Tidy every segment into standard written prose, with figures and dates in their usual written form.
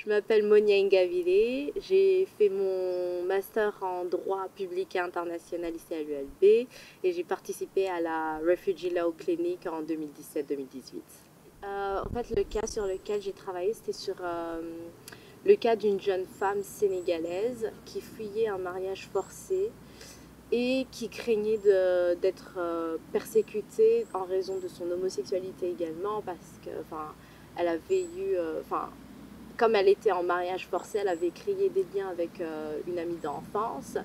Je m'appelle Monia Ingavile, j'ai fait mon master en droit public et international ici à l'ULB et j'ai participé à la Refugee Law Clinic en 2017-2018. En fait, le cas sur lequel j'ai travaillé, c'était sur le cas d'une jeune femme sénégalaise qui fuyait un mariage forcé et qui craignait d'être persécutée en raison de son homosexualité également parce que, elle avait eu, comme elle était en mariage forcé, elle avait créé des liens avec une amie d'enfance,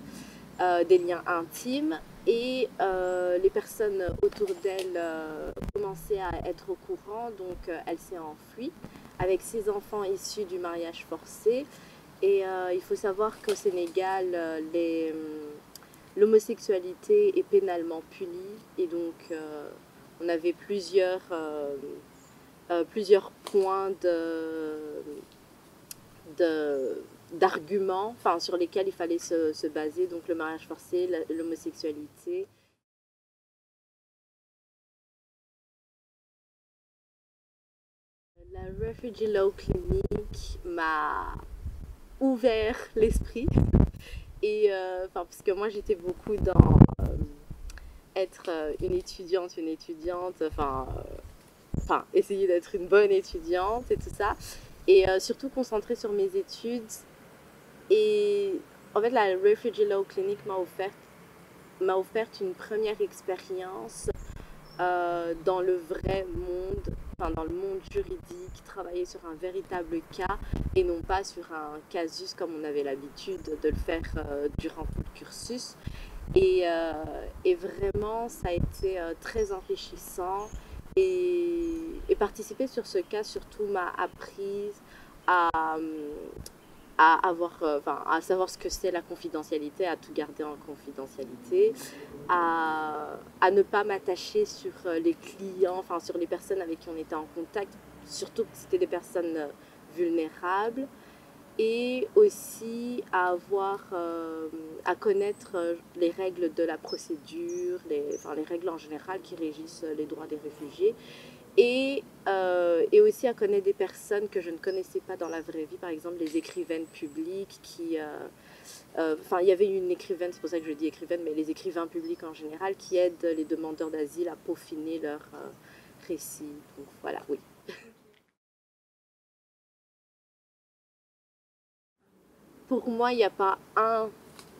des liens intimes, et les personnes autour d'elle commençaient à être au courant, donc elle s'est enfuie avec ses enfants issus du mariage forcé. Et il faut savoir qu'au Sénégal, l'homosexualité est pénalement punie, et donc on avait plusieurs points d'arguments sur lesquels il fallait se baser, donc le mariage forcé, l'homosexualité. La Refugee Law Clinic m'a ouvert l'esprit, et parce que moi j'étais beaucoup dans être une étudiante, essayer d'être une bonne étudiante et tout ça, et surtout concentrée sur mes études. Et en fait, la Refugee Law Clinic m'a offert une première expérience dans le vrai monde, dans le monde juridique, travailler sur un véritable cas et non pas sur un casus comme on avait l'habitude de le faire durant tout le cursus. Et vraiment, ça a été très enrichissant, et participer sur ce cas surtout m'a appris à, à savoir ce que c'est la confidentialité, à tout garder en confidentialité, à ne pas m'attacher sur les clients, sur les personnes avec qui on était en contact, surtout que c'était des personnes vulnérables, et aussi à connaître les règles de la procédure, les règles en général qui régissent les droits des réfugiés, et aussi à connaître des personnes que je ne connaissais pas dans la vraie vie, par exemple les écrivaines publiques il y avait une écrivaine, c'est pour ça que je dis écrivaine, mais les écrivains publics en général qui aident les demandeurs d'asile à peaufiner leur récit. Donc voilà, oui. Pour moi, il n'y a pas un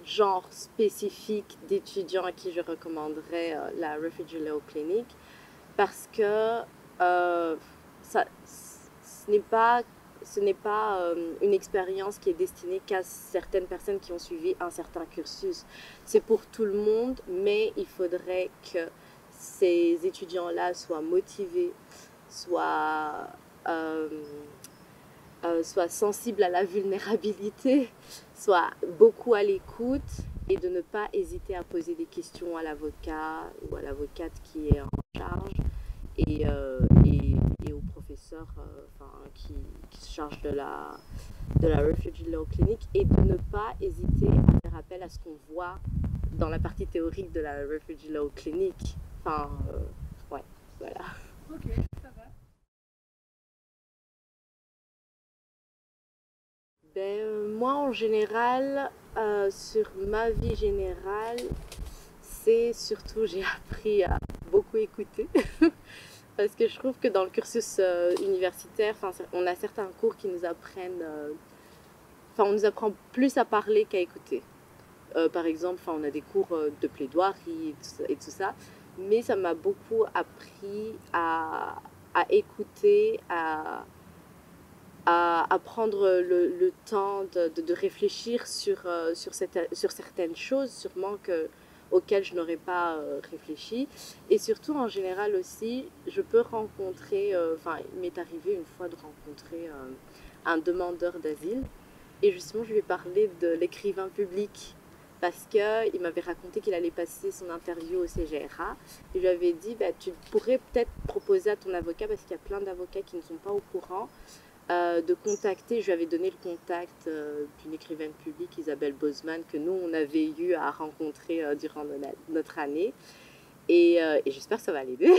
genre spécifique d'étudiant à qui je recommanderais la Refugee Law Clinic, parce que ce n'est pas une expérience qui est destinée qu'à certaines personnes qui ont suivi un certain cursus. C'est pour tout le monde, mais il faudrait que ces étudiants-là soient motivés, soient, euh, soient sensibles à la vulnérabilité, soient beaucoup à l'écoute, et de ne pas hésiter à poser des questions à l'avocat ou à l'avocate qui est en charge, et au professeur qui se charge de la Refugee Law Clinic, et de ne pas hésiter à faire appel à ce qu'on voit dans la partie théorique de la Refugee Law Clinic. Ouais, voilà. Ok, ça va. Moi, en général, sur ma vie générale, c'est surtout, j'ai appris à beaucoup écouter. Parce que je trouve que dans le cursus universitaire, on a certains cours qui nous apprennent, on nous apprend plus à parler qu'à écouter. Par exemple, on a des cours de plaidoirie et tout ça, mais ça m'a beaucoup appris à écouter, à prendre le temps de réfléchir sur certaines choses, sûrement auxquelles je n'aurais pas réfléchi. Et surtout, en général aussi, je peux rencontrer, il m'est arrivé une fois de rencontrer un demandeur d'asile. Et justement, je lui ai parlé de l'écrivain public, parce qu'il m'avait raconté qu'il allait passer son interview au CGRA. Et je lui avais dit, bah, tu pourrais peut-être proposer à ton avocat, parce qu'il y a plein d'avocats qui ne sont pas au courant, de contacter. Je lui avais donné le contact d'une écrivaine publique, Isabelle Bosman, que nous, on avait eu à rencontrer durant notre année. Et j'espère que ça va l'aider.